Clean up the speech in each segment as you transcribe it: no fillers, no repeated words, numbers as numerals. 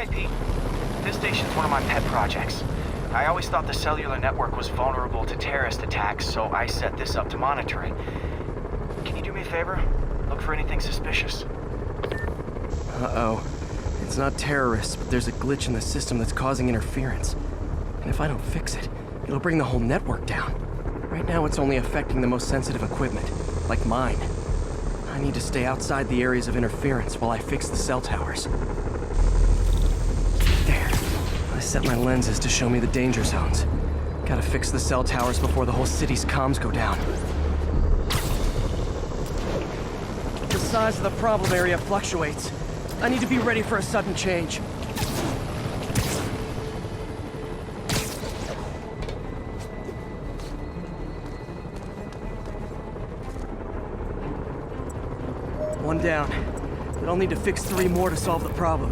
Hey, Pete. This station's one of my pet projects. I always thought the cellular network was vulnerable to terrorist attacks, so I set this up to monitor it. Can you do me a favor? Look for anything suspicious. Uh-oh. It's not terrorists, but there's a glitch in the system that's causing interference. And if I don't fix it, it'll bring the whole network down. Right now, it's only affecting the most sensitive equipment, like mine. I need to stay outside the areas of interference while I fix the cell towers. There. I set my lenses to show me the danger zones. Gotta fix the cell towers before the whole city's comms go down. The size of the problem area fluctuates. I need to be ready for a sudden change. One down, but I'll need to fix 3 more to solve the problem.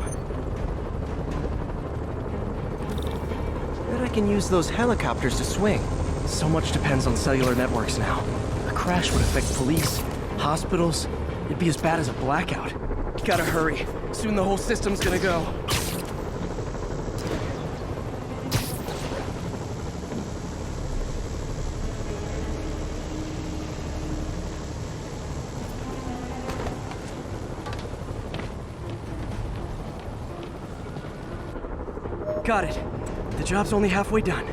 Bet I can use those helicopters to swing. So much depends on cellular networks now. A crash would affect police, hospitals. It'd be as bad as a blackout. Gotta hurry. Soon the whole system's gonna go. Got it. The job's only halfway done.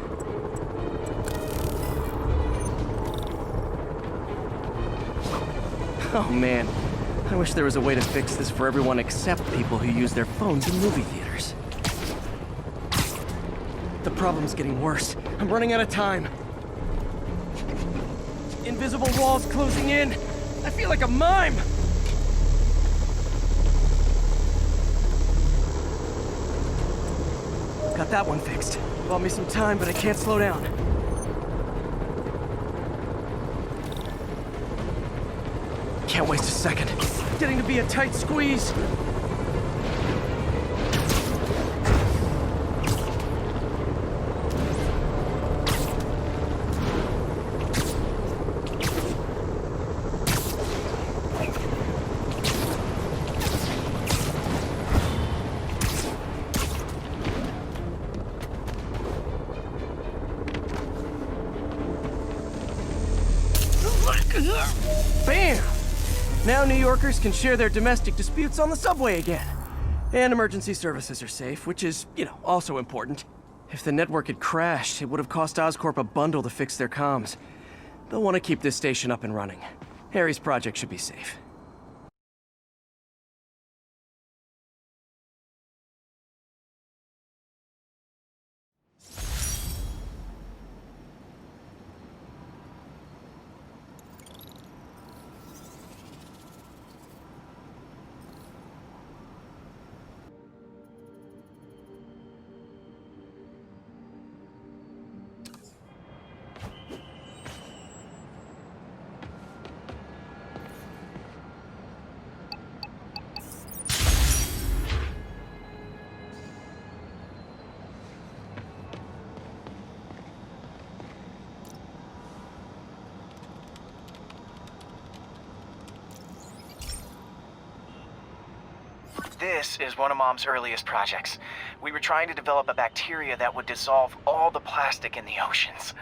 Oh man, I wish there was a way to fix this for everyone except people who use their phones in movie theaters. The problem's getting worse. I'm running out of time. Invisible walls closing in. I feel like a mime. Got that one fixed. Bought me some time, but I can't slow down. Can't waste a second. Getting to be a tight squeeze. Bam! Now New Yorkers can share their domestic disputes on the subway again. And emergency services are safe, which is, also important. If the network had crashed, it would have cost Oscorp a bundle to fix their comms. They'll want to keep this station up and running. Harry's project should be safe. This is one of Mom's earliest projects. We were trying to develop a bacteria that would dissolve all the plastic in the oceans.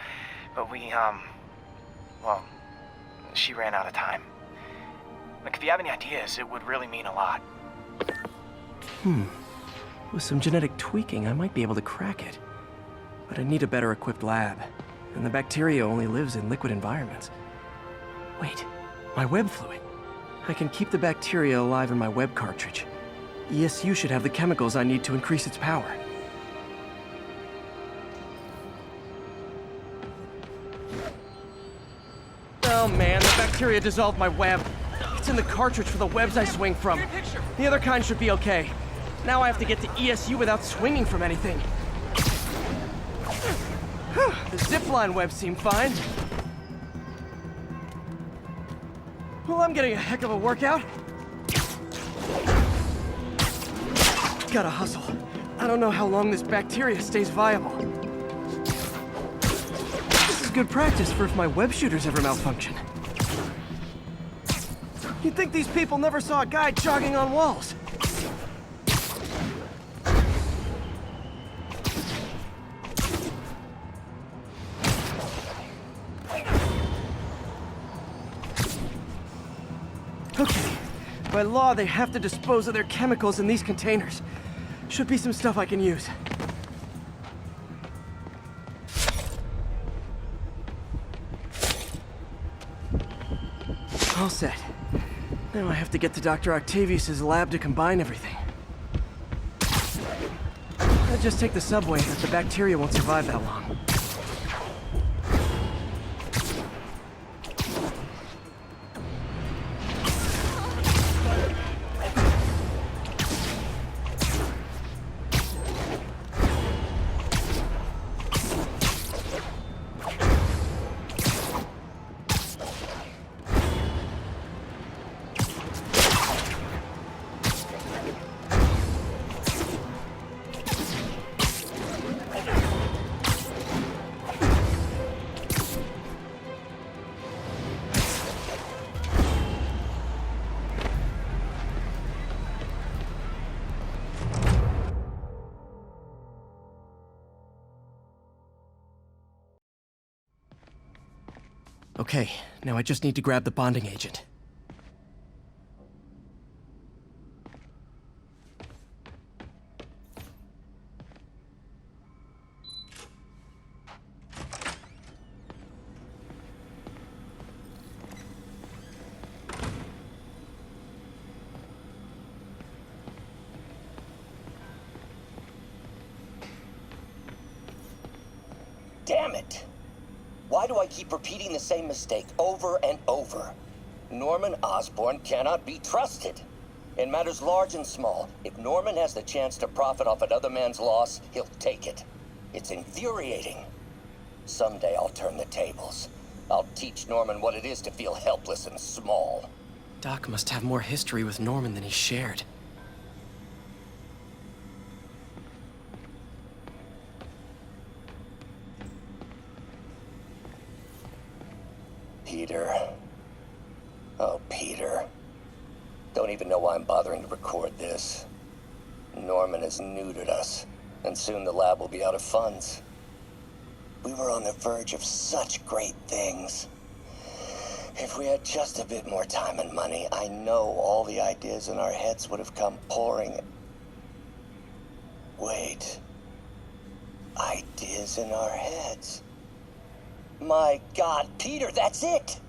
But well, she ran out of time. Like, if you have any ideas, it would really mean a lot. With some genetic tweaking, I might be able to crack it. But I need a better equipped lab. And the bacteria only lives in liquid environments. Wait, my web fluid. I can keep the bacteria alive in my web cartridge. ESU should have the chemicals I need to increase its power. Oh man, the bacteria dissolved my web. It's in the cartridge for the webs I swing from. The other kind should be okay. Now I have to get to ESU without swinging from anything. The zipline webs seem fine. Well, I'm getting a heck of a workout. Gotta hustle. I don't know how long this bacteria stays viable. This is good practice for if my web shooters ever malfunction. You'd think these people never saw a guy jogging on walls. By law, they have to dispose of their chemicals in these containers. Should be some stuff I can use. All set. Now I have to get to Dr. Octavius's lab to combine everything. I'll just take the subway, but the bacteria won't survive that long. Okay, now I just need to grab the bonding agent. Damn it! Why do I keep repeating the same mistake over and over? Norman Osborn cannot be trusted. In matters large and small, if Norman has the chance to profit off another man's loss, he'll take it. It's infuriating. Someday I'll turn the tables. I'll teach Norman what it is to feel helpless and small. Doc must have more history with Norman than he shared. Peter. Oh, Peter. Don't even know why I'm bothering to record this. Norman has neutered us, and soon the lab will be out of funds. We were on the verge of such great things. If we had just a bit more time and money, I know all the ideas in our heads would have come pouring. Wait. Ideas in our heads. My God, Peter, that's it!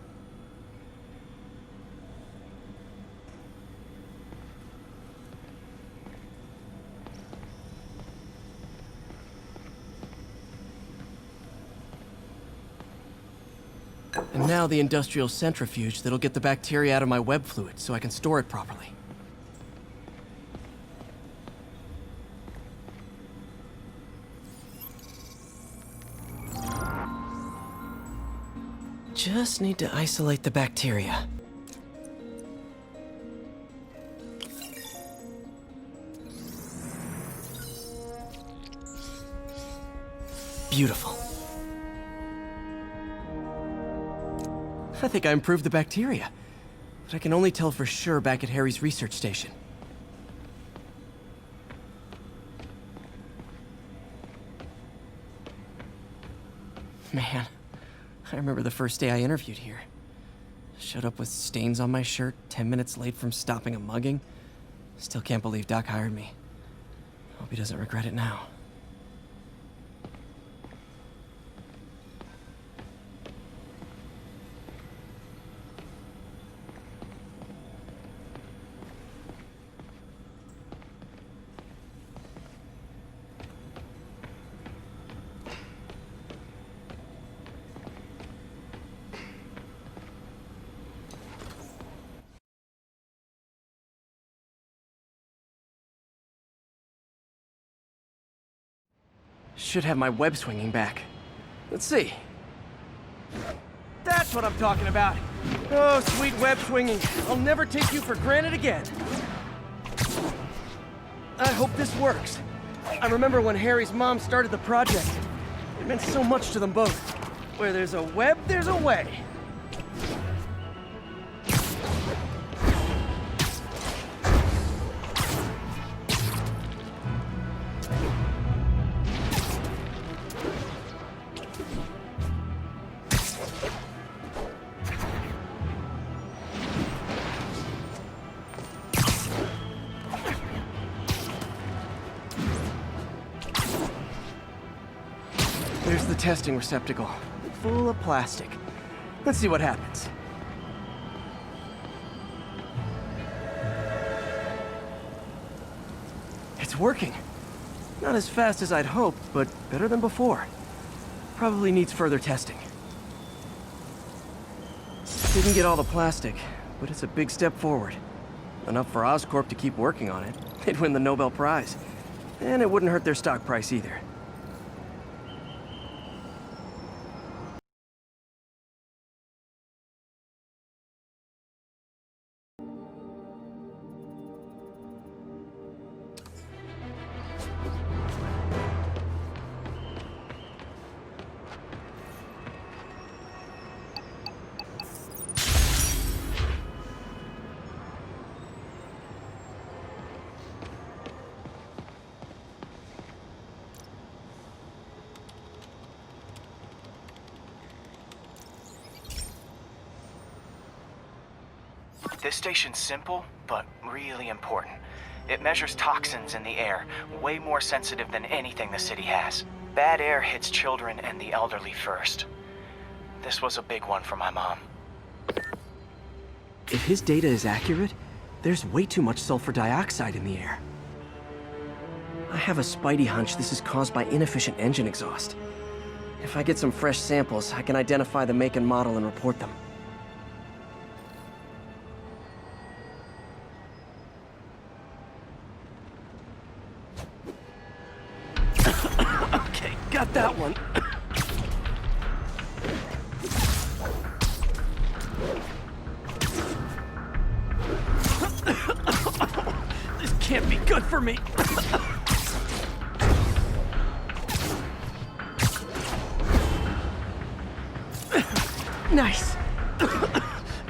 And now the industrial centrifuge that'll get the bacteria out of my web fluid so I can store it properly. Just need to isolate the bacteria. Beautiful. I think I improved the bacteria, but I can only tell for sure back at Harry's research station. Man, I remember the first day I interviewed here. Showed up with stains on my shirt, 10 minutes late from stopping a mugging. Still can't believe Doc hired me. Hope he doesn't regret it now. Should have my web swinging back. Let's see. That's what I'm talking about. Oh, sweet web swinging. I'll never take you for granted again. I hope this works. I remember when Harry's mom started the project. It meant so much to them both. Where there's a web, there's a way. There's the testing receptacle, full of plastic. Let's see what happens. It's working. Not as fast as I'd hoped, but better than before. Probably needs further testing. Didn't get all the plastic, but it's a big step forward. Enough for Oscorp to keep working on it. They'd win the Nobel Prize. And it wouldn't hurt their stock price either. This station's simple, but really important. It measures toxins in the air, way more sensitive than anything the city has. Bad air hits children and the elderly first. This was a big one for my mom. If his data is accurate, there's way too much sulfur dioxide in the air. I have a spidey hunch this is caused by inefficient engine exhaust. If I get some fresh samples, I can identify the make and model and report them. Okay, got that one. This can't be good for me. Nice.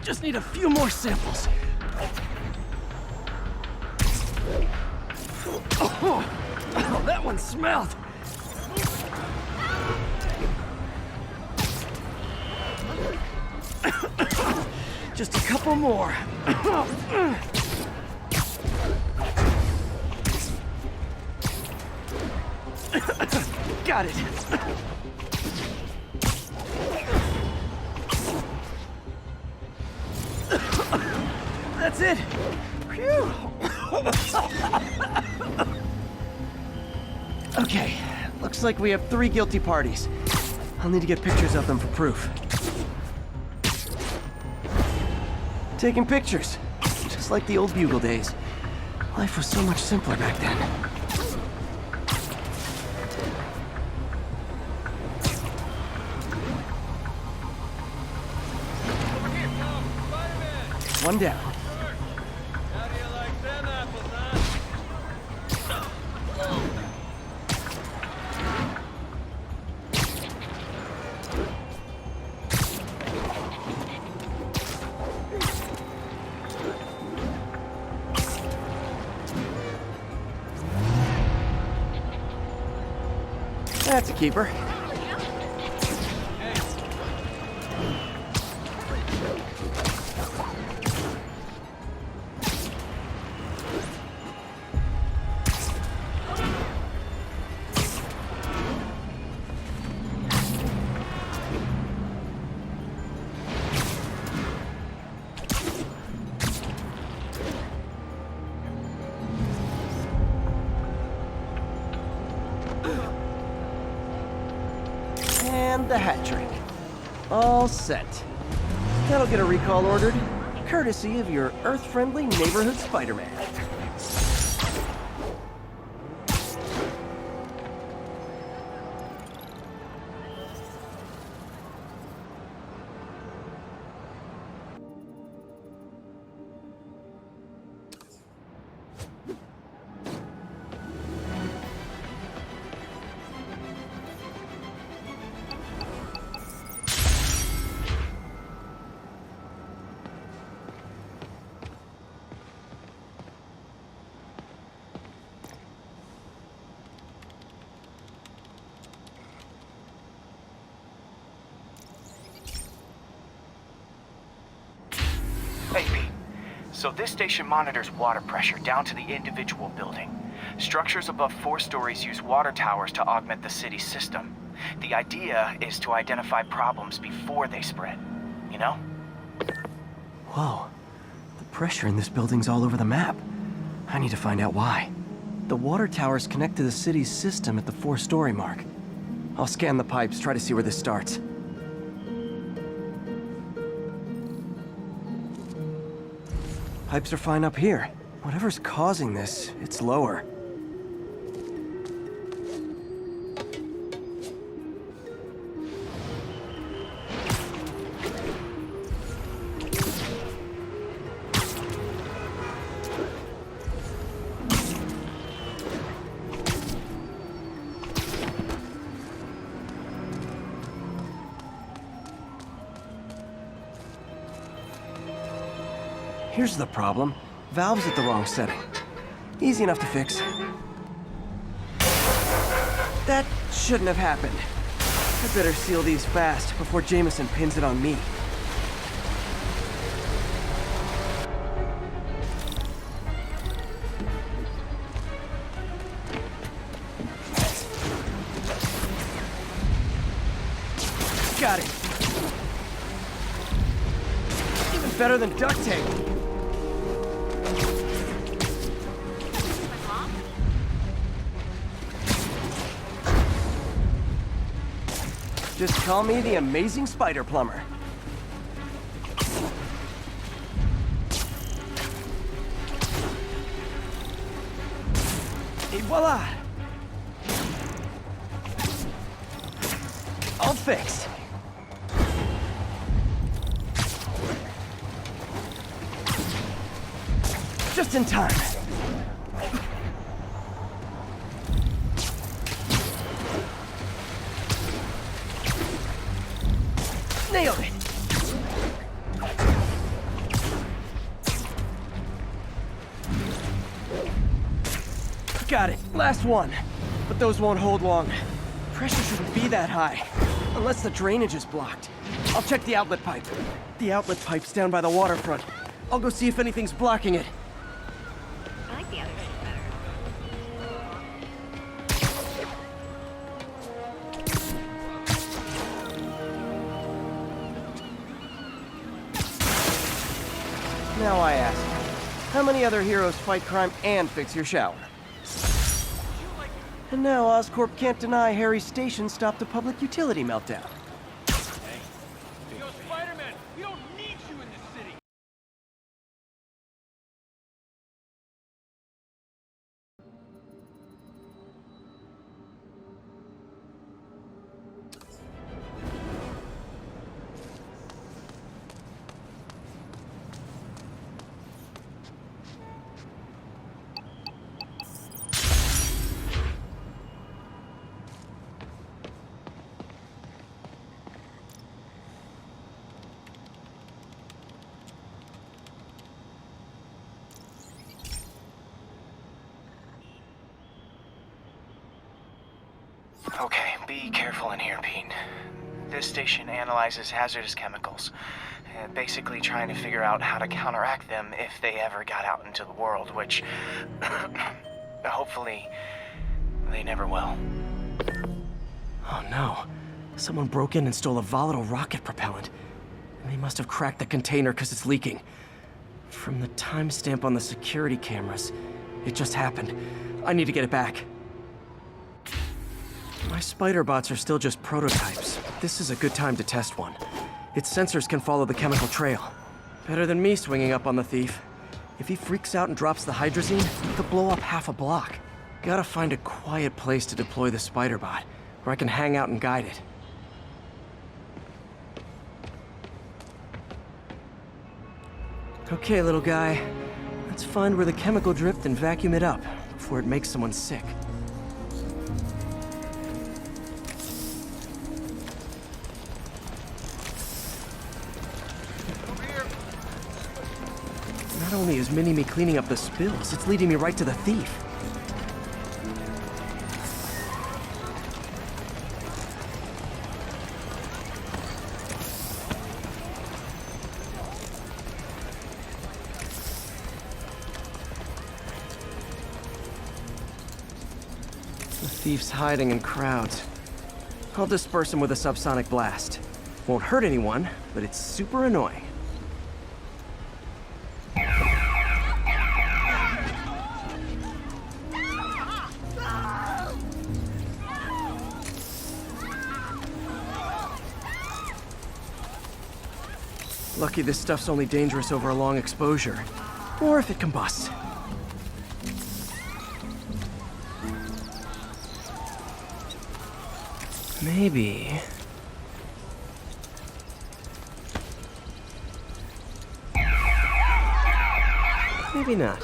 Just need a few more samples. Oh, that one smelled. Just a couple more. Got it. That's it. Phew. Okay, looks like we have 3 guilty parties. I'll need to get pictures of them for proof. Taking pictures, just like the old Bugle days. Life was so much simpler back then. One down. How do you like them apples, huh? That's a keeper. And the hat trick. All set. That'll get a recall ordered, courtesy of your Earth-friendly neighborhood Spider-Man. Hey, Pete. So this station monitors water pressure down to the individual building. Structures above 4 stories use water towers to augment the city's system. The idea is to identify problems before they spread, you know? Whoa. The pressure in this building's all over the map. I need to find out why. The water towers connect to the city's system at the 4-story mark. I'll scan the pipes, try to see where this starts. Pipes are fine up here. Whatever's causing this, it's lower. Here's the problem. Valve's at the wrong setting. Easy enough to fix. That shouldn't have happened. I better seal these fast before Jameson pins it on me. Got it. Even better than duct tape. Just call me the amazing spider plumber. Et voila! All fixed. Just in time. Nailed it! Got it. Last one. But those won't hold long. Pressure shouldn't be that high. Unless the drainage is blocked. I'll check the outlet pipe. The outlet pipe's down by the waterfront. I'll go see if anything's blocking it. I like the other shit better. Now I ask, how many other heroes fight crime and fix your shower? And now Oscorp can't deny Harry's station stopped a public utility meltdown. Yo, Spider-Man, we don't need you in this city. Okay, be careful in here, Pete. This station analyzes hazardous chemicals, basically trying to figure out how to counteract them if they ever got out into the world, which hopefully they never will. Oh no. Someone broke in and stole a volatile rocket propellant. And they must have cracked the container because it's leaking. From the timestamp on the security cameras, it just happened. I need to get it back. My spider bots are still just prototypes. This is a good time to test one. Its sensors can follow the chemical trail. Better than me swinging up on the thief. If he freaks out and drops the hydrazine, he could blow up half a block. Gotta find a quiet place to deploy the spider bot, where I can hang out and guide it. Okay, little guy. Let's find where the chemical dripped and vacuum it up before it makes someone sick. Not only is Mini-Me cleaning up the spills, it's leading me right to the thief. The thief's hiding in crowds. I'll disperse them with a subsonic blast. Won't hurt anyone, but it's super annoying. Lucky this stuff's only dangerous over a long exposure. Or if it combusts. Maybe... maybe not.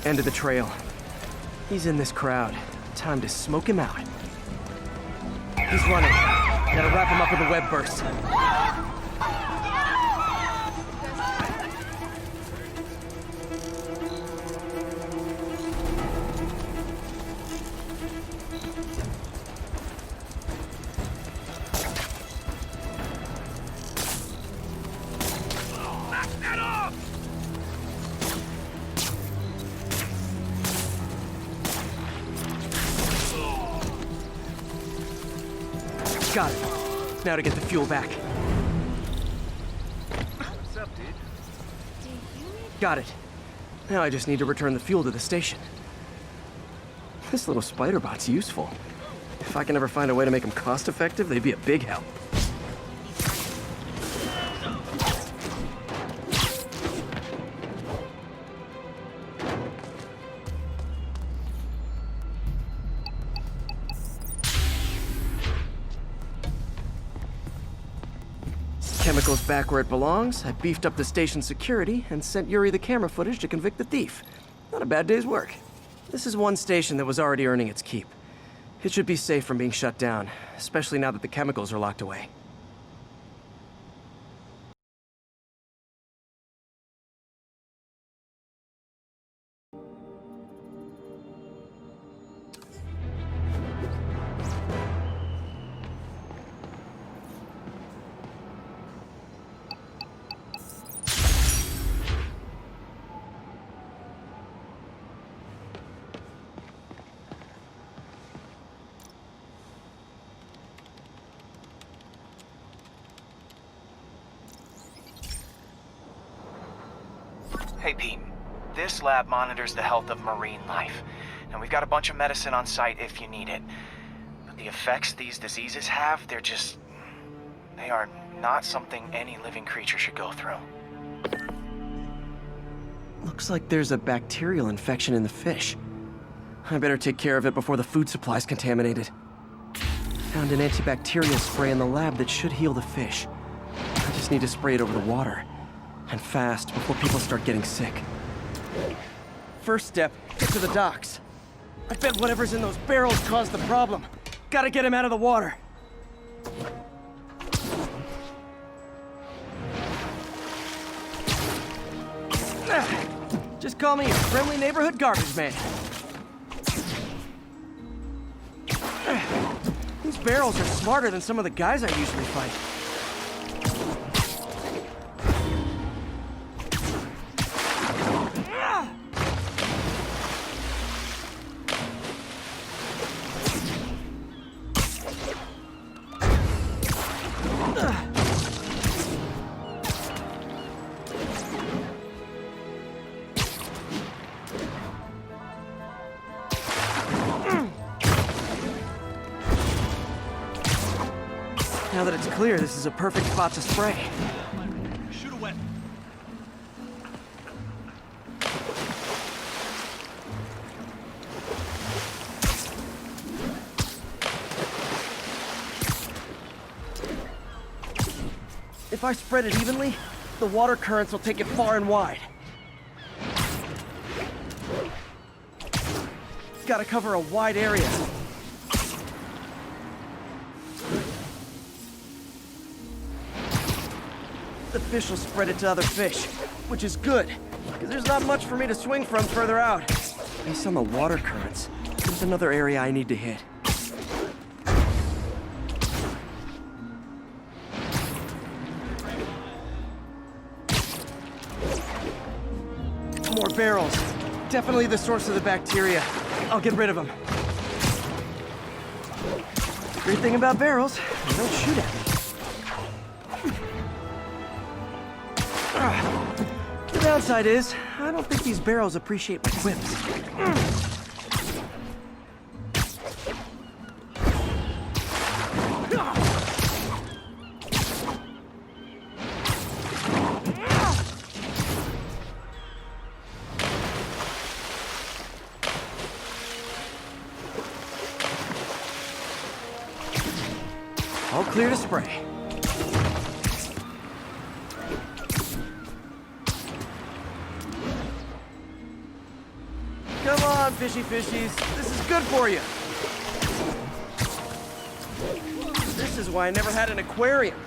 End of the trail. He's in this crowd. Time to smoke him out. He's running. Gotta wrap him up with a web burst. Got it. Now to get the fuel back. What's up, dude? Got it. Now I just need to return the fuel to the station. This little spider bot's useful. If I can ever find a way to make them cost-effective, they'd be a big help. Chemicals back where it belongs. I beefed up the station's security and sent Yuri the camera footage to convict the thief. Not a bad day's work. This is one station that was already earning its keep. It should be safe from being shut down, especially now that the chemicals are locked away. Hey, Pete. This lab monitors the health of marine life, and we've got a bunch of medicine on site if you need it. But the effects these diseases have, they are not something any living creature should go through. Looks like there's a bacterial infection in the fish. I better take care of it before the food supply's contaminated. Found an antibacterial spray in the lab that should heal the fish. I just need to spray it over the water. And fast, before people start getting sick. First step, get to the docks. I bet whatever's in those barrels caused the problem. Gotta get him out of the water. Just call me a friendly neighborhood garbage man. These barrels are smarter than some of the guys I usually fight. Now that it's clear, this is a perfect spot to spray. Shoot a weapon. If I spread it evenly, the water currents will take it far and wide. Gotta cover a wide area. The fish will spread it to other fish, which is good, because there's not much for me to swing from further out. Based on the water currents, there's another area I need to hit. More barrels. Definitely the source of the bacteria. I'll get rid of them. Great thing about barrels, they don't shoot at me. The downside is, I don't think these barrels appreciate my whips. All clear to spray. Come on, fishy fishies. This is good for you. This is why I never had an aquarium.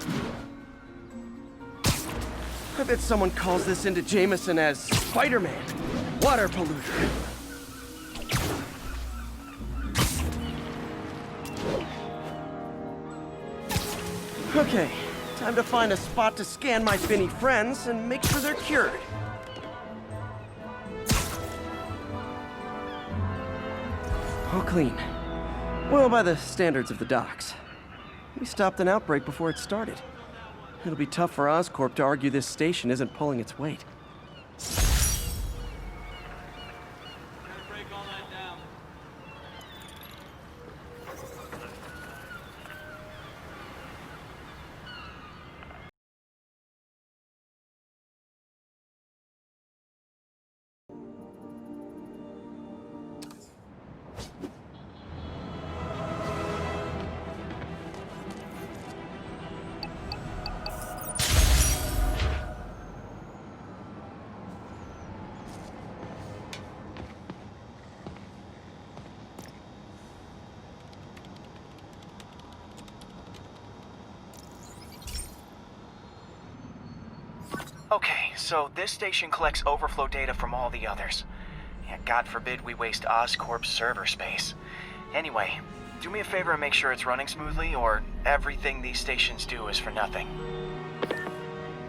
I bet someone calls this into Jameson as Spider-Man, water polluter. Okay, time to find a spot to scan my finny friends and make sure they're cured. All clean. Well, by the standards of the docks. We stopped an outbreak before it started. It'll be tough for Oscorp to argue this station isn't pulling its weight. Okay, so this station collects overflow data from all the others. Yeah, God forbid we waste Oscorp's server space. Anyway, do me a favor and make sure it's running smoothly, or everything these stations do is for nothing.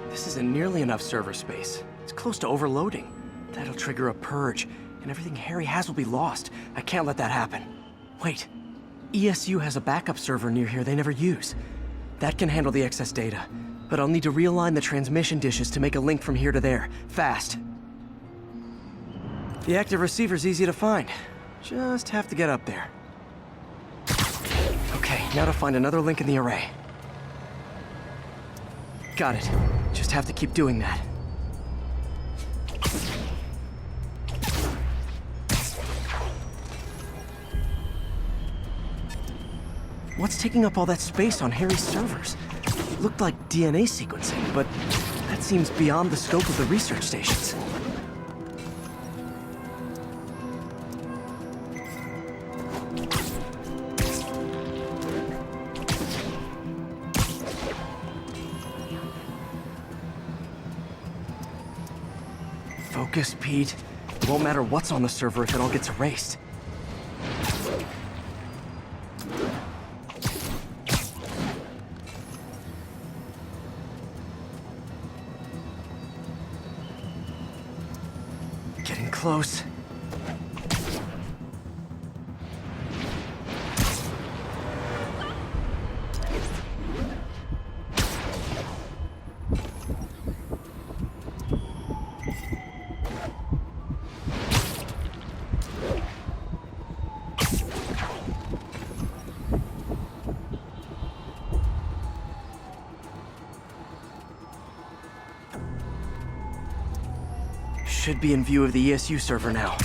This isn't nearly enough server space. It's close to overloading. That'll trigger a purge, and everything Harry has will be lost. I can't let that happen. Wait, ESU has a backup server near here they never use. That can handle the excess data. But I'll need to realign the transmission dishes to make a link from here to there, fast. The active receiver's easy to find. Just have to get up there. Okay, now to find another link in the array. Got it. Just have to keep doing that. What's taking up all that space on Harry's servers? It looked like DNA sequencing, but that seems beyond the scope of the research stations. Focus, Pete. It won't matter what's on the server if it all gets erased. Getting close. Should be in view of the ESU server now.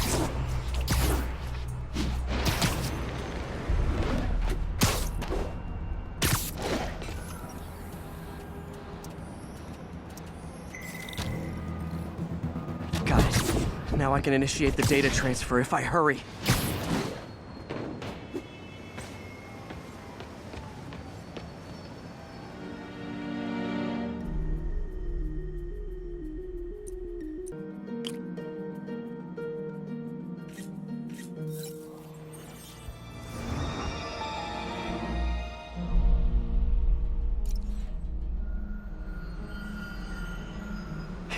Got it. Now I can initiate the data transfer if I hurry.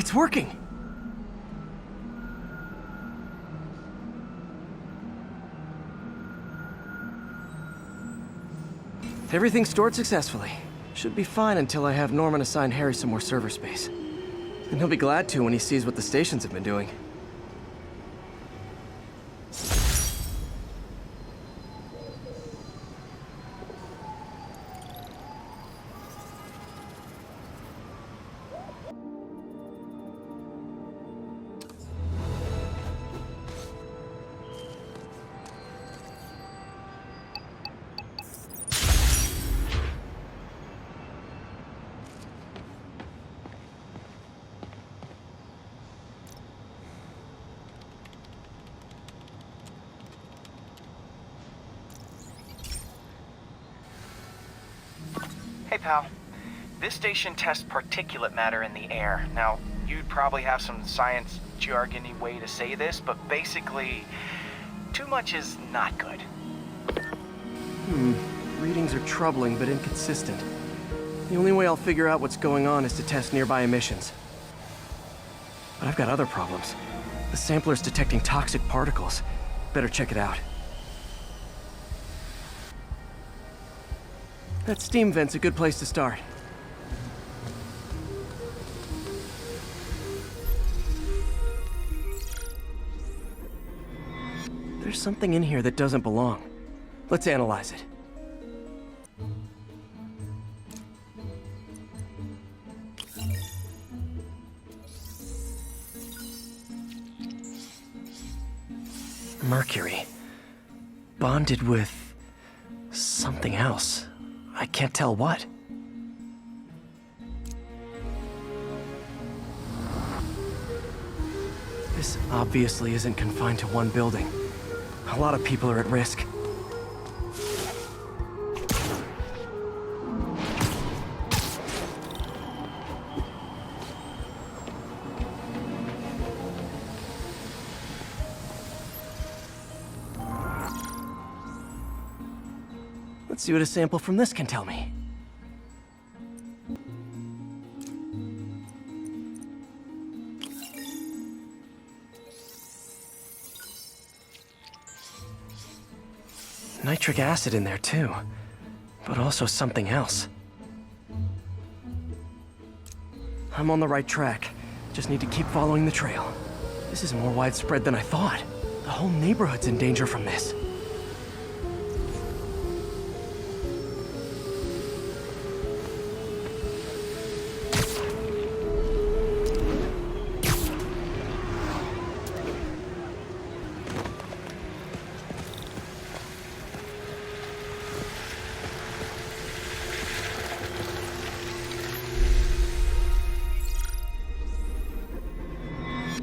It's working! Everything's stored successfully. Should be fine until I have Norman assign Harry some more server space. And he'll be glad to when he sees what the stations have been doing. Hey, pal. This station tests particulate matter in the air. Now, you'd probably have some science jargony way to say this, but basically, too much is not good. Readings are troubling but inconsistent. The only way I'll figure out what's going on is to test nearby emissions. But I've got other problems. The sampler's detecting toxic particles. Better check it out. That steam vent's a good place to start. There's something in here that doesn't belong. Let's analyze it. Mercury. Bonded with something else. I can't tell what. This obviously isn't confined to one building. A lot of people are at risk. Let's see what a sample from this can tell me. Nitric acid in there too, but also something else. I'm on the right track. Just need to keep following the trail. This is more widespread than I thought. The whole neighborhood's in danger from this.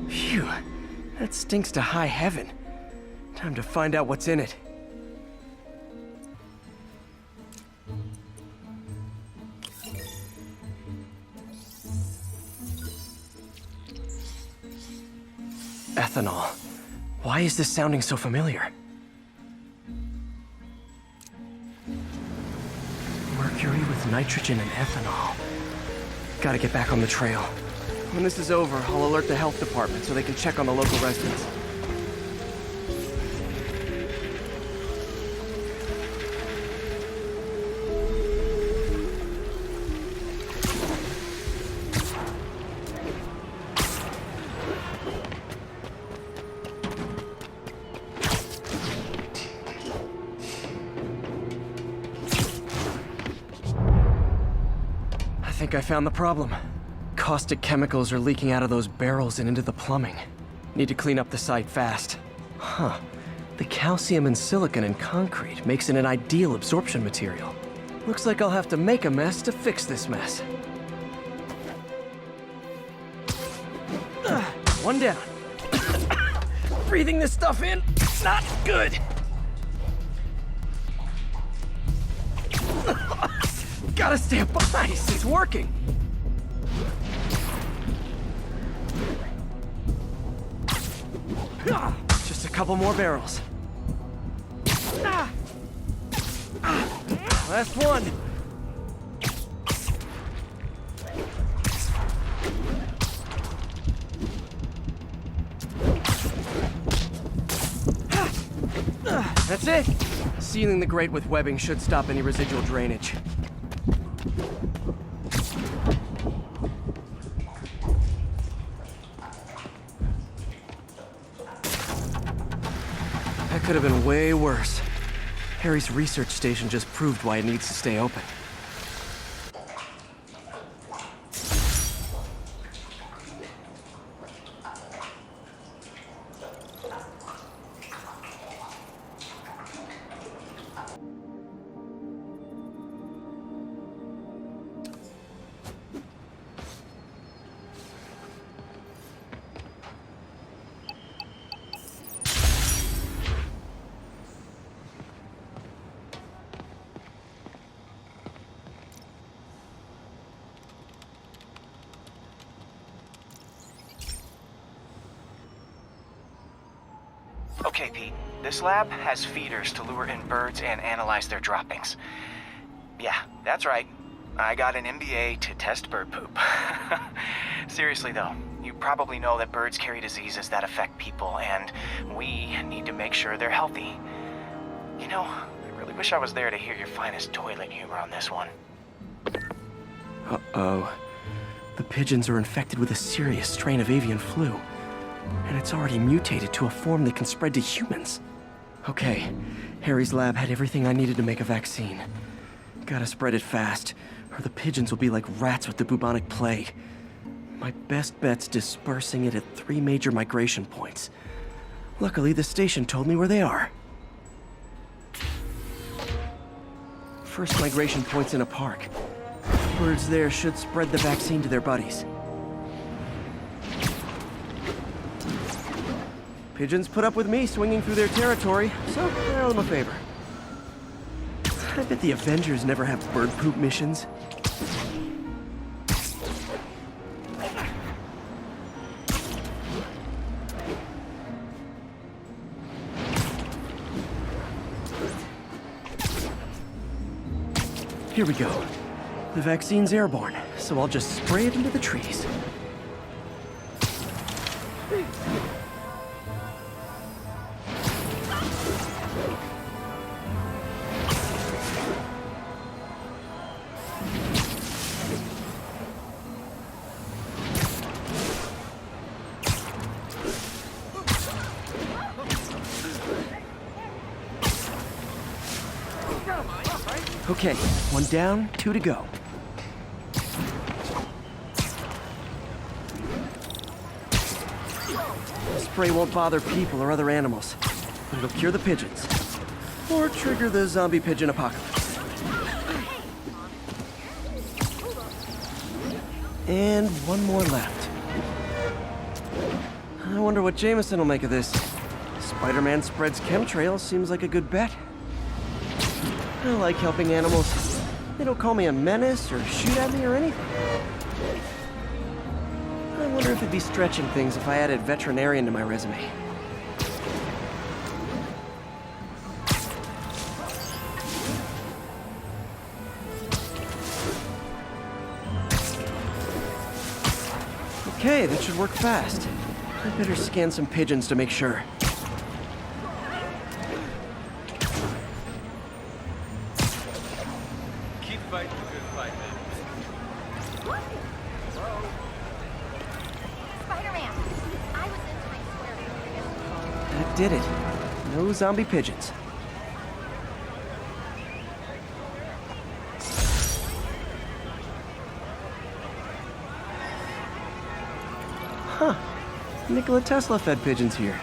Phew, that stinks to high heaven. Time to find out what's in it. Ethanol. Why is this sounding so familiar? Mercury with nitrogen and ethanol. Gotta get back on the trail. When this is over, I'll alert the health department so they can check on the local residents. I think I found the problem. Caustic chemicals are leaking out of those barrels and into the plumbing. Need to clean up the site fast. Huh. The calcium and silicon in concrete makes it an ideal absorption material. Looks like I'll have to make a mess to fix this mess. One down. Breathing this stuff in, not good. Gotta stay up ice, it's working. Just a couple more barrels. Last one. That's it! Sealing the grate with webbing should stop any residual drainage. That could have been way worse. Harry's research station just proved why it needs to stay open. Okay, Pete. This lab has feeders to lure in birds and analyze their droppings. Yeah, that's right. I got an MBA to test bird poop. Seriously though, you probably know that birds carry diseases that affect people, and we need to make sure they're healthy. You know, I really wish I was there to hear your finest toilet humor on this one. Uh-oh. The pigeons are infected with a serious strain of avian flu. And it's already mutated to a form that can spread to humans. Okay, Harry's lab had everything I needed to make a vaccine. Gotta spread it fast, or the pigeons will be like rats with the bubonic plague. My best bet's dispersing it at 3 major migration points. Luckily, the station told me where they are. First migration point's in a park. Birds there should spread the vaccine to their buddies. Pigeons put up with me swinging through their territory, so I owe them a favor. I bet the Avengers never have bird poop missions. Here we go. The vaccine's airborne, so I'll just spray it into the trees. Okay, 1 down, 2 to go. Spray won't bother people or other animals, but it'll cure the pigeons. Or trigger the zombie pigeon apocalypse. And 1 more left. I wonder what Jameson will make of this. Spider-Man spreads chemtrails seems like a good bet. I like helping animals. They don't call me a menace or shoot at me or anything. I wonder if it'd be stretching things if I added veterinarian to my resume. Okay, that should work fast. I better scan some pigeons to make sure. Keep fighting the good fight, man. Spider-Man! I was in Times Square. That did it. No zombie pigeons. Huh. Nikola Tesla fed pigeons here.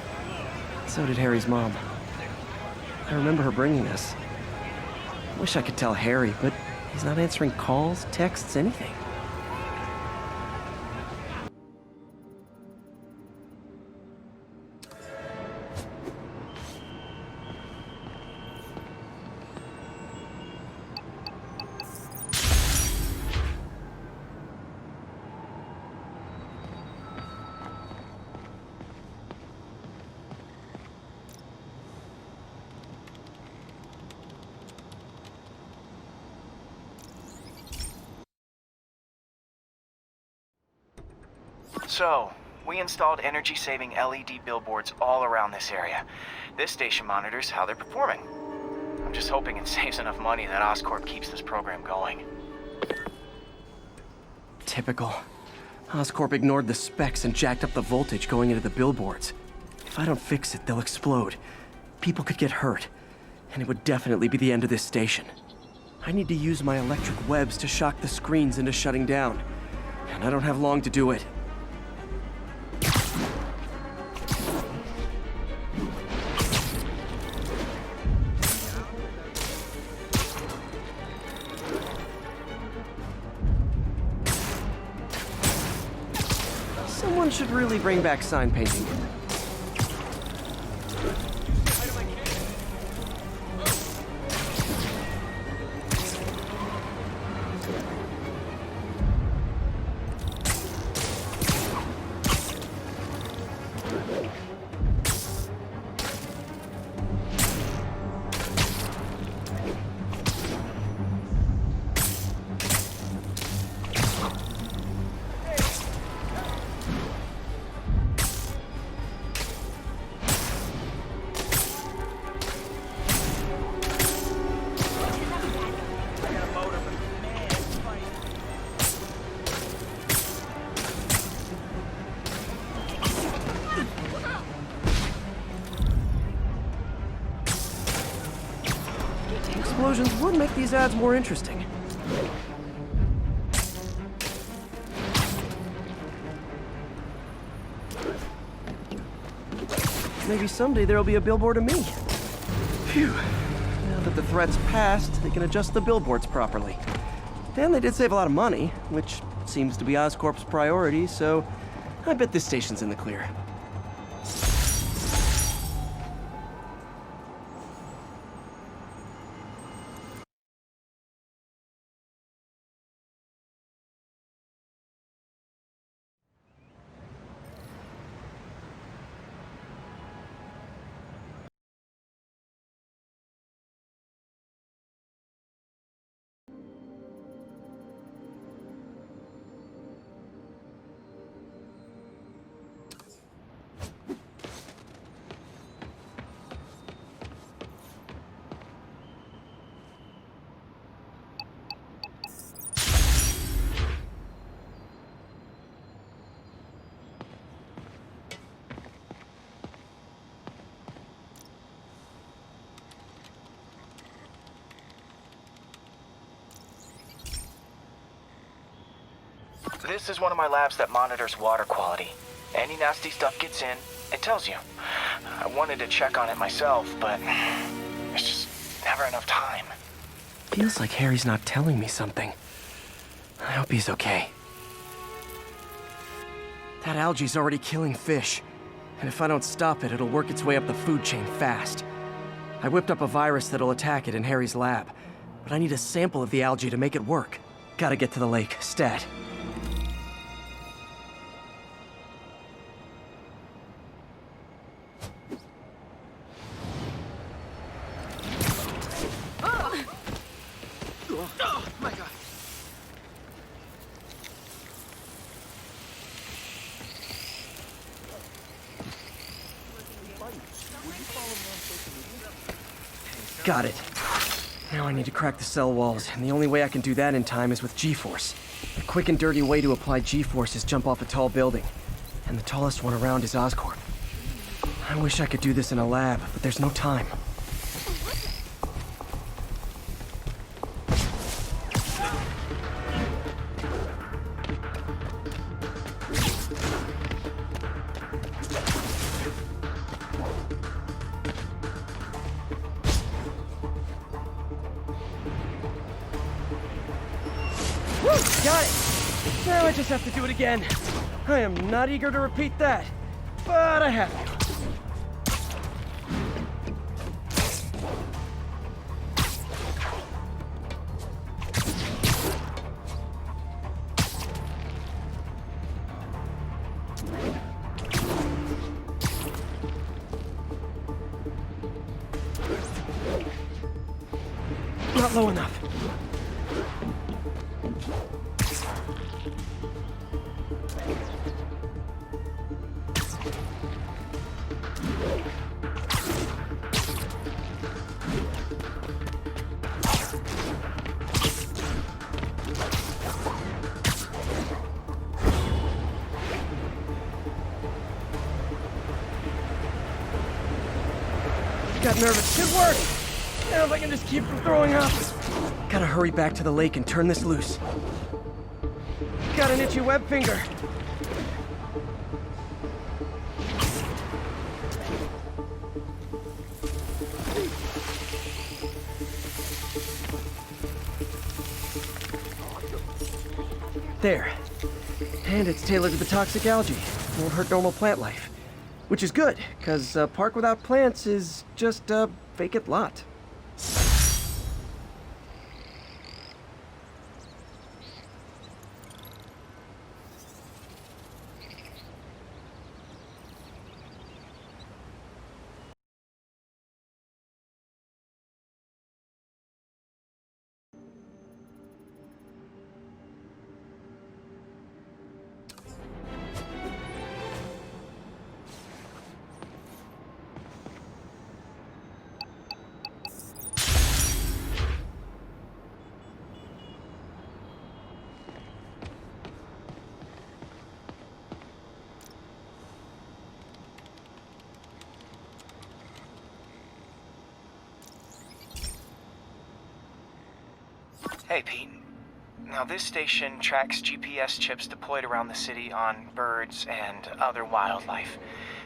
So did Harry's mom. I remember her bringing us. Wish I could tell Harry, but he's not answering calls, texts, anything. So, We installed energy-saving LED billboards all around this area. This station monitors how they're performing. I'm just hoping it saves enough money that Oscorp keeps this program going. Typical. Oscorp ignored the specs and jacked up the voltage going into the billboards. If I don't fix it, they'll explode. People could get hurt. And it would definitely be the end of this station. I need to use my electric webs to shock the screens into shutting down. And I don't have long to do it. Someone should really bring back sign painting. Explosions would make these ads more interesting. Maybe someday there'll be a billboard of me. Phew. Now that the threat's passed, they can adjust the billboards properly. And they did save a lot of money, which seems to be Oscorp's priority, so I bet this station's in the clear. This is one of my labs that monitors water quality. Any nasty stuff gets in, it tells you. I wanted to check on it myself, but there's just never enough time. Feels like Harry's not telling me something. I hope he's okay. That algae's already killing fish. And if I don't stop it, it'll work its way up the food chain fast. I whipped up a virus that'll attack it in Harry's lab. But I need a sample of the algae to make it work. Gotta get to the lake, stat. Got it. Now I need to crack the cell walls, and the only way I can do that in time is with G-force. A quick and dirty way to apply G-force is jump off a tall building, and the tallest one around is Oscorp. I wish I could do this in a lab, but there's no time. Got it! Now I just have to do it again. I am not eager to repeat that, but I have to. Not low enough. got nervous. Good work! Now if I can just keep from throwing up. Gotta hurry back to the lake and turn this loose. Got an itchy web finger. There. And it's tailored to the toxic algae. Won't hurt normal plant life. Which is good, because a park without plants is just a vacant lot. Hey, Pete. Now, this station tracks GPS chips deployed around the city on birds and other wildlife.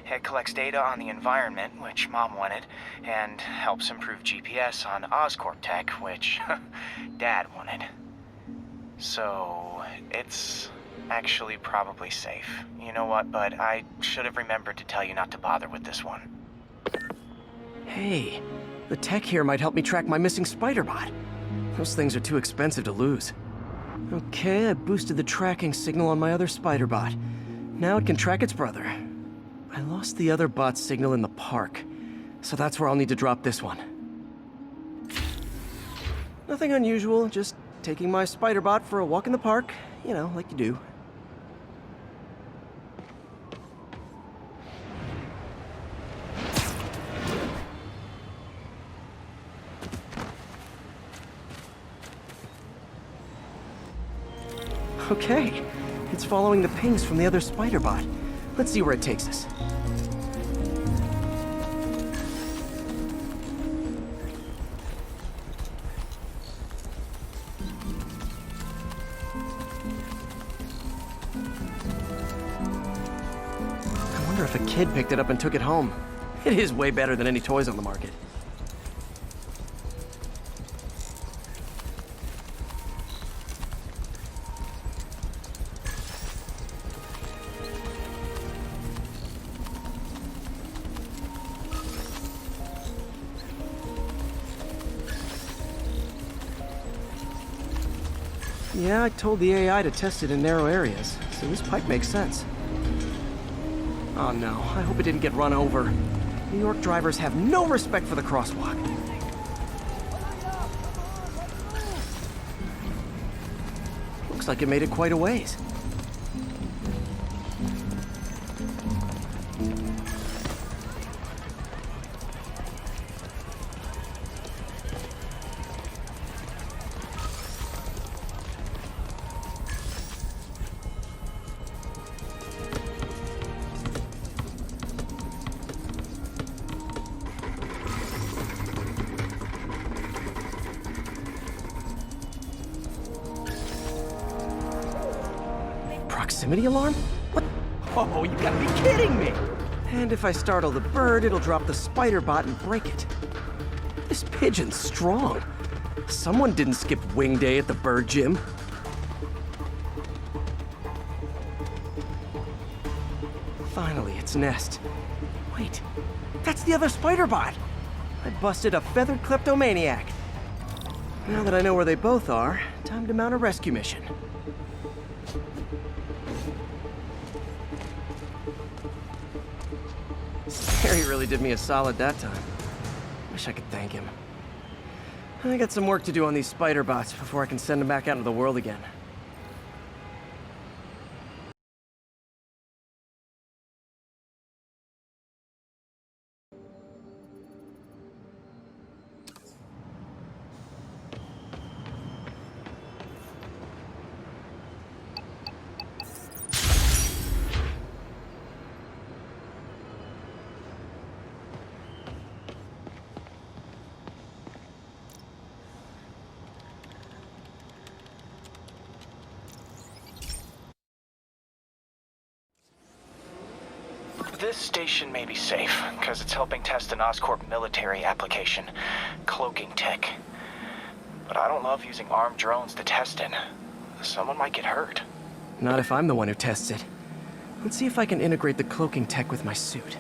It collects data on the environment, which Mom wanted, and helps improve GPS on Oscorp tech, which Dad wanted. So, it's actually probably safe. You know what, bud? I should have remembered to tell you not to bother with this one. Hey, the tech here might help me track my missing spider bot. Those things are too expensive to lose. Okay, I boosted the tracking signal on my other spider bot. Now it can track its brother. I lost the other bot's signal in the park, so that's where I'll need to drop this one. Nothing unusual, just taking my spider bot for a walk in the park, you know, like you do. Okay, it's following the pings from the other spider bot. Let's see where it takes us. I wonder if a kid picked it up and took it home. It is way better than any toys on the market. Yeah, I told the AI to test it in narrow areas, so this pipe makes sense. Oh no, I hope it didn't get run over. New York drivers have no respect for the crosswalk. Looks like it made it quite a ways. Proximity alarm? What? Oh, you gotta be kidding me! And if I startle the bird, it'll drop the spider bot and break it. This pigeon's strong. Someone didn't skip wing day at the bird gym. Finally, its nest. Wait, that's the other spider bot! I busted a feathered kleptomaniac. Now that I know where they both are, time to mount a rescue mission. Harry really did me a solid that time. Wish I could thank him. I got some work to do on these spider bots before I can send them back out into the world again. This station may be safe, because it's helping test an Oscorp military application, cloaking tech. But I don't love using armed drones to test in. Someone might get hurt. Not if I'm the one who tests it. Let's see if I can integrate the cloaking tech with my suit.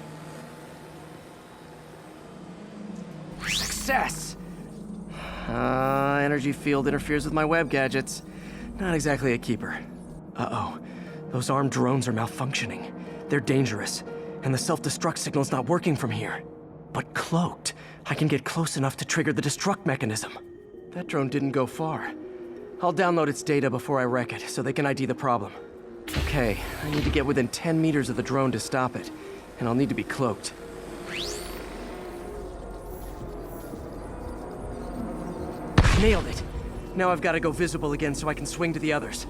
Success! Energy field interferes with my web gadgets. Not exactly a keeper. Uh-oh. Those armed drones are malfunctioning. They're dangerous, and the self-destruct signal's not working from here. But cloaked, I can get close enough to trigger the destruct mechanism. That drone didn't go far. I'll download its data before I wreck it, so they can ID the problem. Okay, I need to get within 10 meters of the drone to stop it, and I'll need to be cloaked. Nailed it! Now I've got to go visible again so I can swing to the others.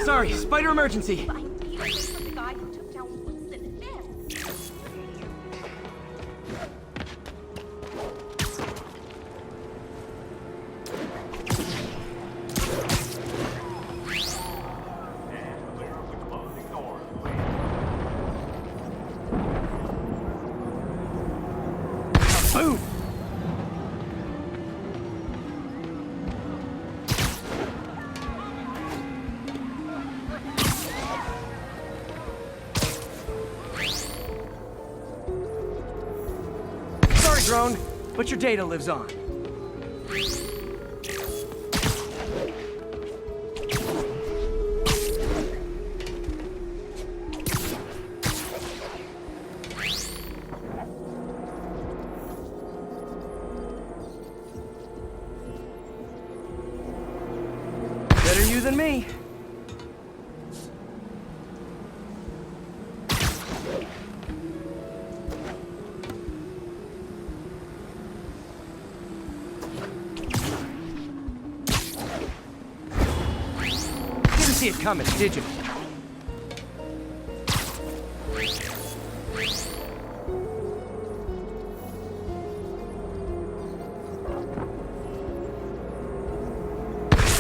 Sorry, spider emergency! I'm dealing with the guy who took down Woodson Fist. Boom! Sorry, drone, but your data lives on. Better you than me. Didn't see it coming, did you?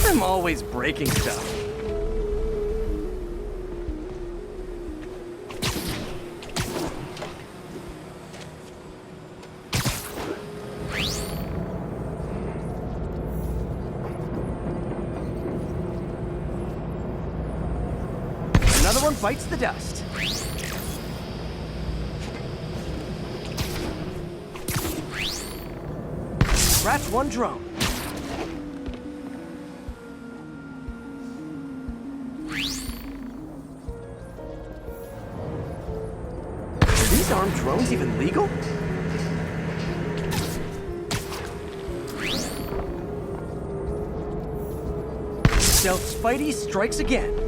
I'm always breaking stuff. Another one bites the dust. Scratch one drone. Are these armed drones even legal? Stealth Spidey strikes again.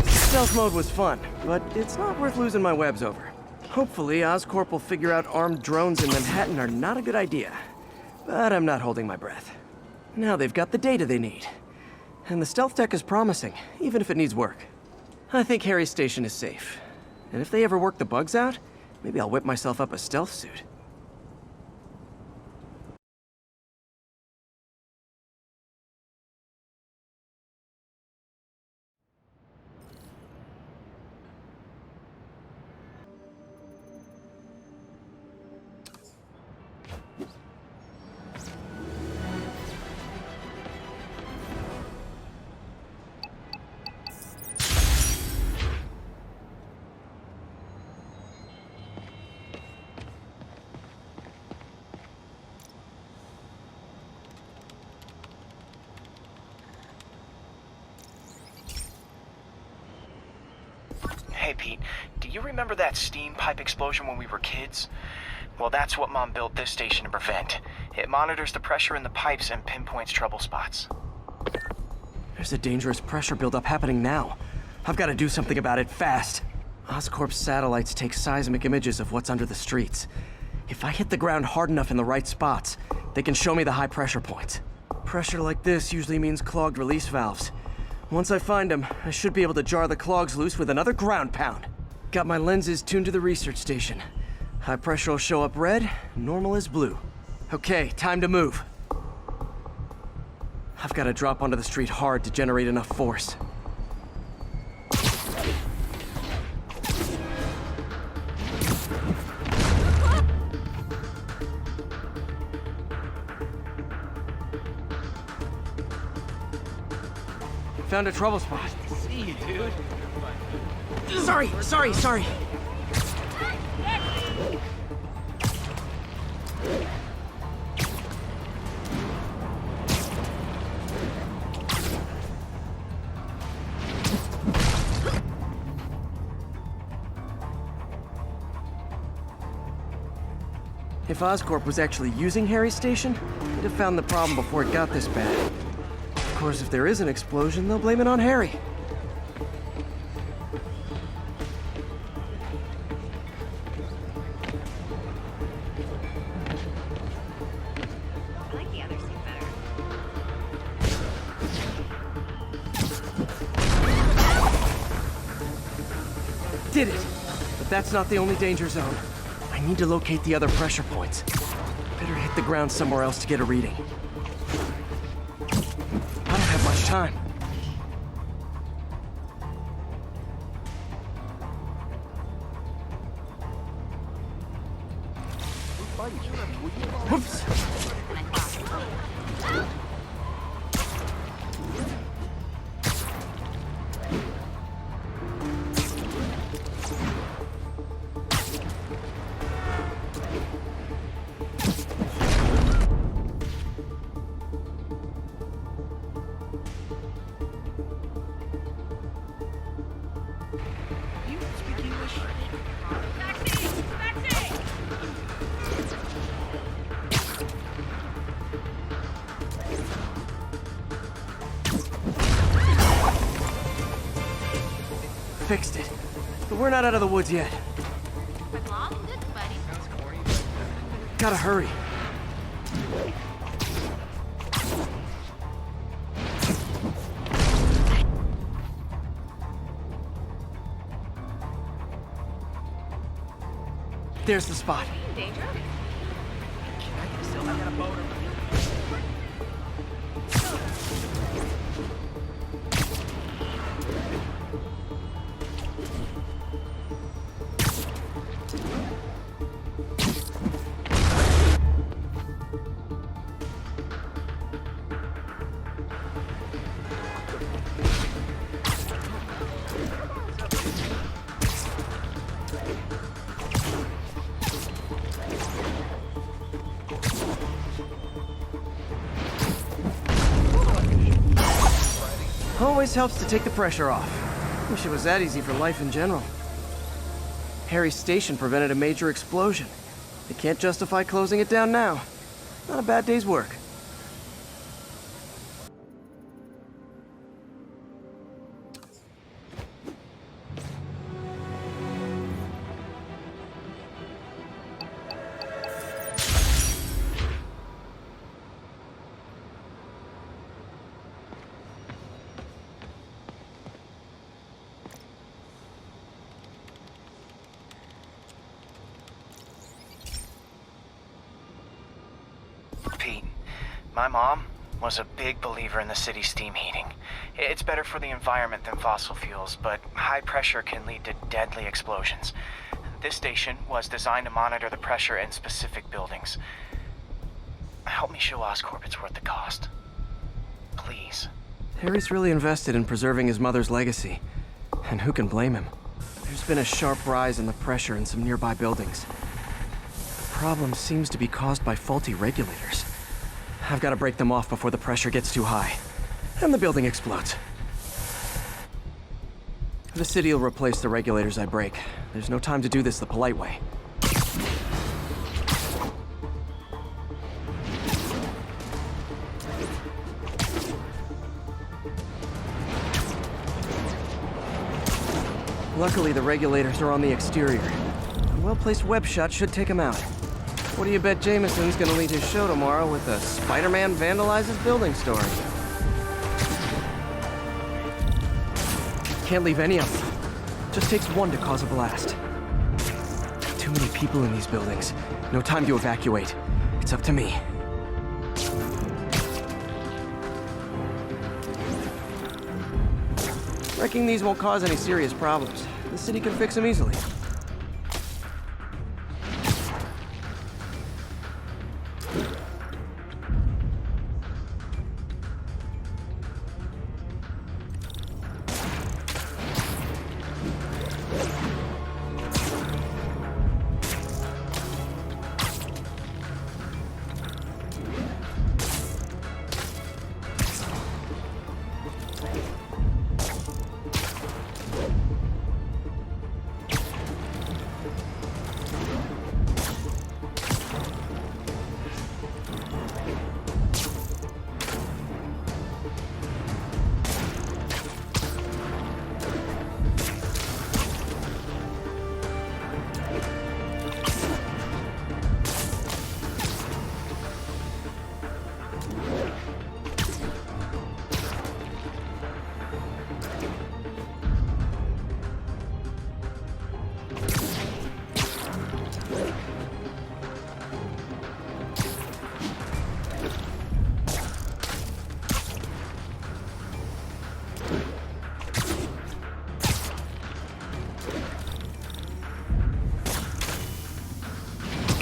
Stealth mode was fun, but it's not worth losing my webs over. Hopefully, Oscorp will figure out armed drones in Manhattan are not a good idea. But I'm not holding my breath. Now they've got the data they need. And the stealth tech is promising, even if it needs work. I think Harry's station is safe. And if they ever work the bugs out, maybe I'll whip myself up a stealth suit. Hey, Pete, do you remember that steam pipe explosion when we were kids? Well, that's what Mom built this station to prevent. It monitors the pressure in the pipes and pinpoints trouble spots. There's a dangerous pressure buildup happening now. I've got to do something about it fast. Oscorp's satellites take seismic images of what's under the streets. If I hit the ground hard enough in the right spots, they can show me the high pressure points. Pressure like this usually means clogged release valves. Once I find them, I should be able to jar the clogs loose with another ground pound. Got my lenses tuned to the research station. High pressure will show up red, normal is blue. Okay, time to move. I've got to drop onto the street hard to generate enough force. Found a trouble spot. See you, dude. Sorry. If Oscorp was actually using Harry's station, they'd have found the problem before it got this bad. Of course, if there is an explosion, they'll blame it on Harry. I like the other suit better. Did it! But that's not the only danger zone. I need to locate the other pressure points. Better hit the ground somewhere else to get a reading. I don't have much time. Whoops! Fixed it. But we're not out of the woods yet. With long good buddy. Gotta hurry. There's the spot. Danger? Always helps to take the pressure off. Wish it was that easy for life in general. Harry's station prevented a major explosion. They can't justify closing it down now. Not a bad day's work. Pete, my mom was a big believer in the city's steam heating. It's better for the environment than fossil fuels, but high pressure can lead to deadly explosions. This station was designed to monitor the pressure in specific buildings. Help me show Oscorp it's worth the cost. Please. Harry's really invested in preserving his mother's legacy. And who can blame him? There's been a sharp rise in the pressure in some nearby buildings. The problem seems to be caused by faulty regulators. I've got to break them off before the pressure gets too high. And the building explodes. The city will replace the regulators I break. There's no time to do this the polite way. Luckily, the regulators are on the exterior. A well-placed web shot should take him out. What do you bet Jameson's gonna lead his show tomorrow with a Spider-Man vandalizes building story? Can't leave any of them. Just takes one to cause a blast. Too many people in these buildings. No time to evacuate. It's up to me. Wrecking these won't cause any serious problems. The city can fix them easily.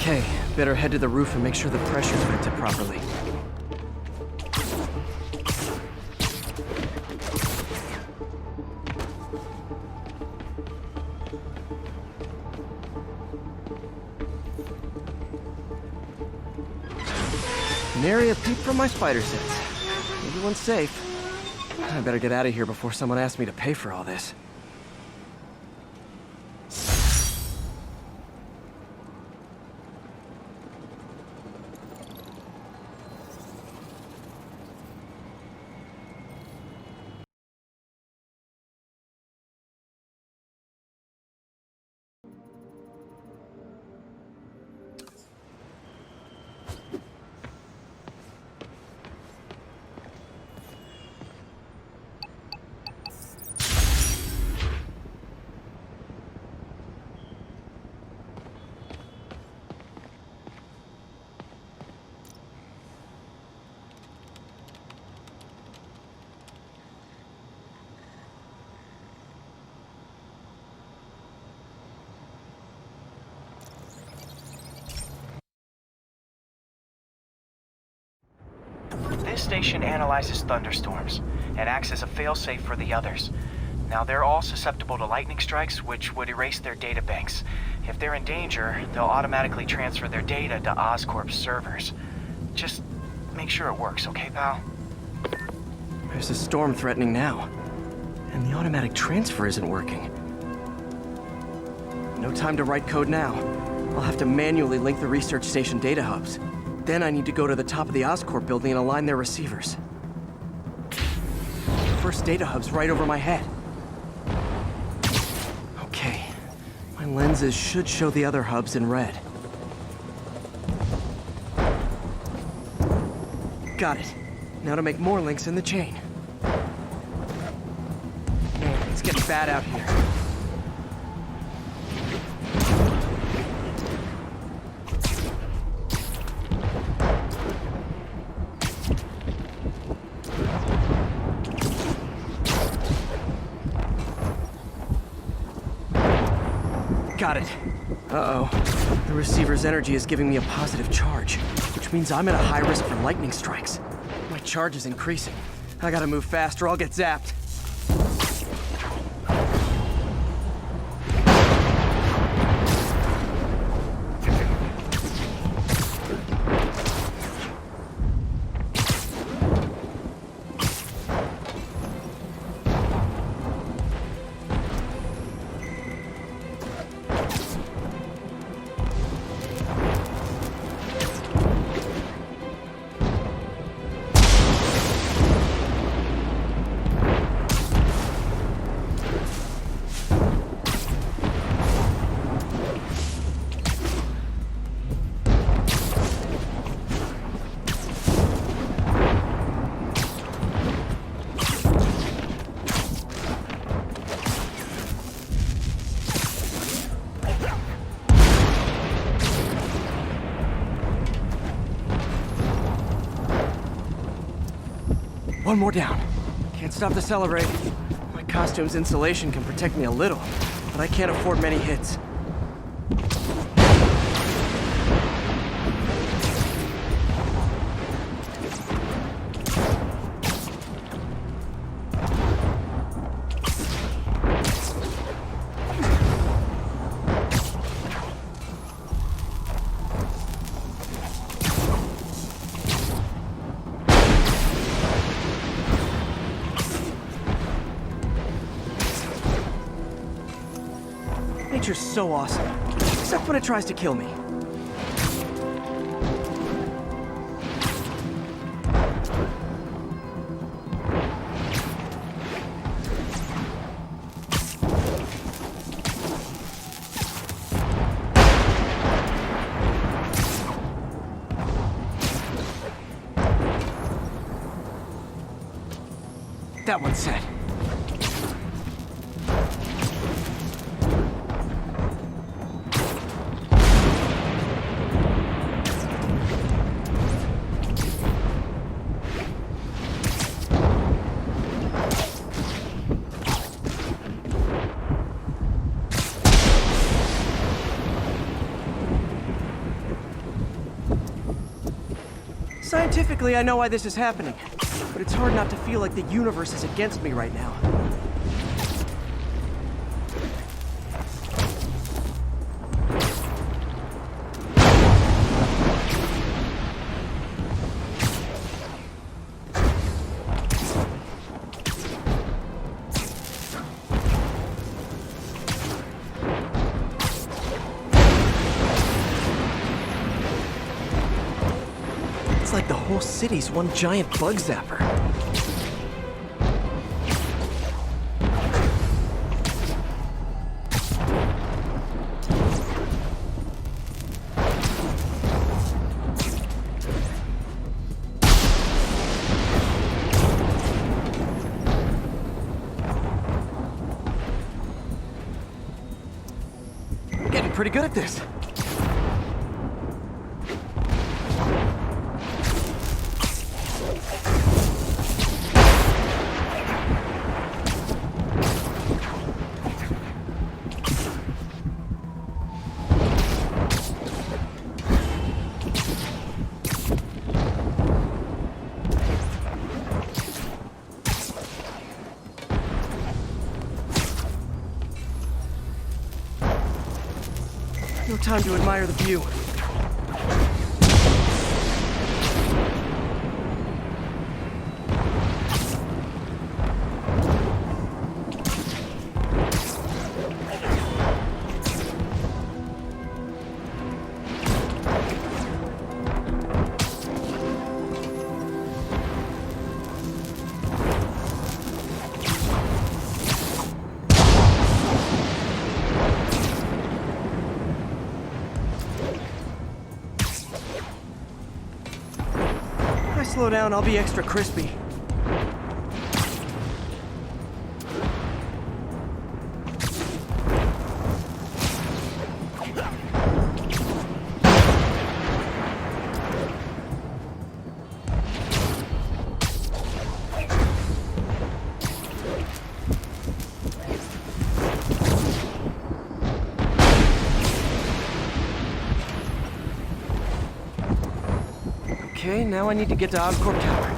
Okay, better head to the roof and make sure the pressure's vented properly. Nary a peep from my spider sense. Everyone's safe. I better get out of here before someone asks me to pay for all this. This station analyzes thunderstorms and acts as a failsafe for the others. Now, they're all susceptible to lightning strikes, which would erase their data banks. If they're in danger, they'll automatically transfer their data to Oscorp's servers. Just make sure it works, okay, pal? There's a storm threatening now, and the automatic transfer isn't working. No time to write code now. I'll have to manually link the Research Station data hubs. Then I need to go to the top of the Oscorp building and align their receivers. The first data hub's right over my head. Okay, my lenses should show the other hubs in red. Got it. Now to make more links in the chain. Man, it's getting bad out here. Got it. Uh-oh. The receiver's energy is giving me a positive charge, which means I'm at a high risk for lightning strikes. My charge is increasing. I gotta move fast or I'll get zapped. One more down. Can't stop the celebrate. My costume's insulation can protect me a little, but I can't afford many hits. Nature's so awesome, except when it tries to kill me. That one's set. Scientifically, I know why this is happening, but it's hard not to feel like the universe is against me right now. It's like the whole city's one giant bug zapper. I'm getting pretty good at this. No time to admire the view. If I slow down, I'll be extra crispy. Okay, now I need to get to Oscorp Tower.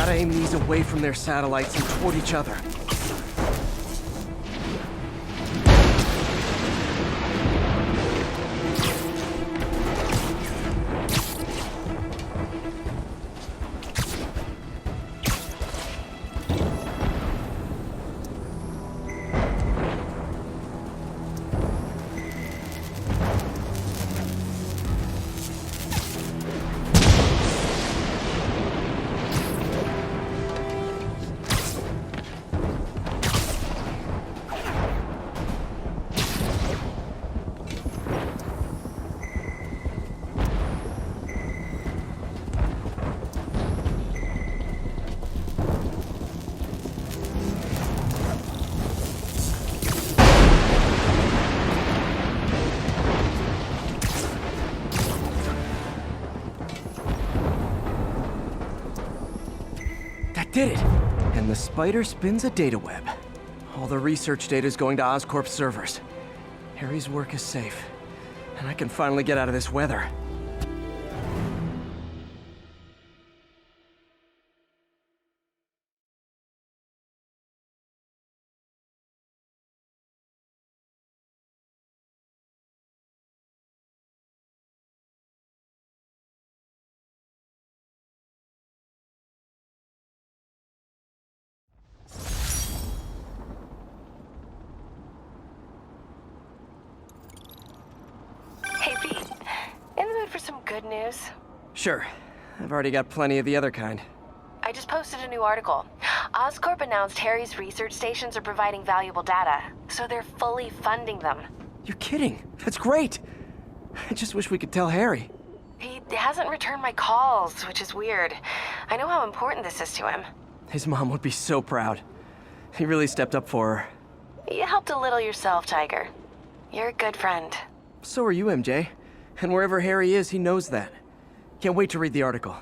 Gotta aim these away from their satellites and toward each other. Did it! And the spider spins a data web. All the research data is going to Oscorp's servers. Harry's work is safe, and I can finally get out of this weather. Hey, Pete. In the mood for some good news? Sure. I've already got plenty of the other kind. I just posted a new article. Oscorp announced Harry's research stations are providing valuable data, so they're fully funding them. You're kidding. That's great. I just wish we could tell Harry. He hasn't returned my calls, which is weird. I know how important this is to him. His mom would be so proud. He really stepped up for her. You helped a little yourself, Tiger. You're a good friend. So are you, MJ. And wherever Harry is, he knows that. Can't wait to read the article.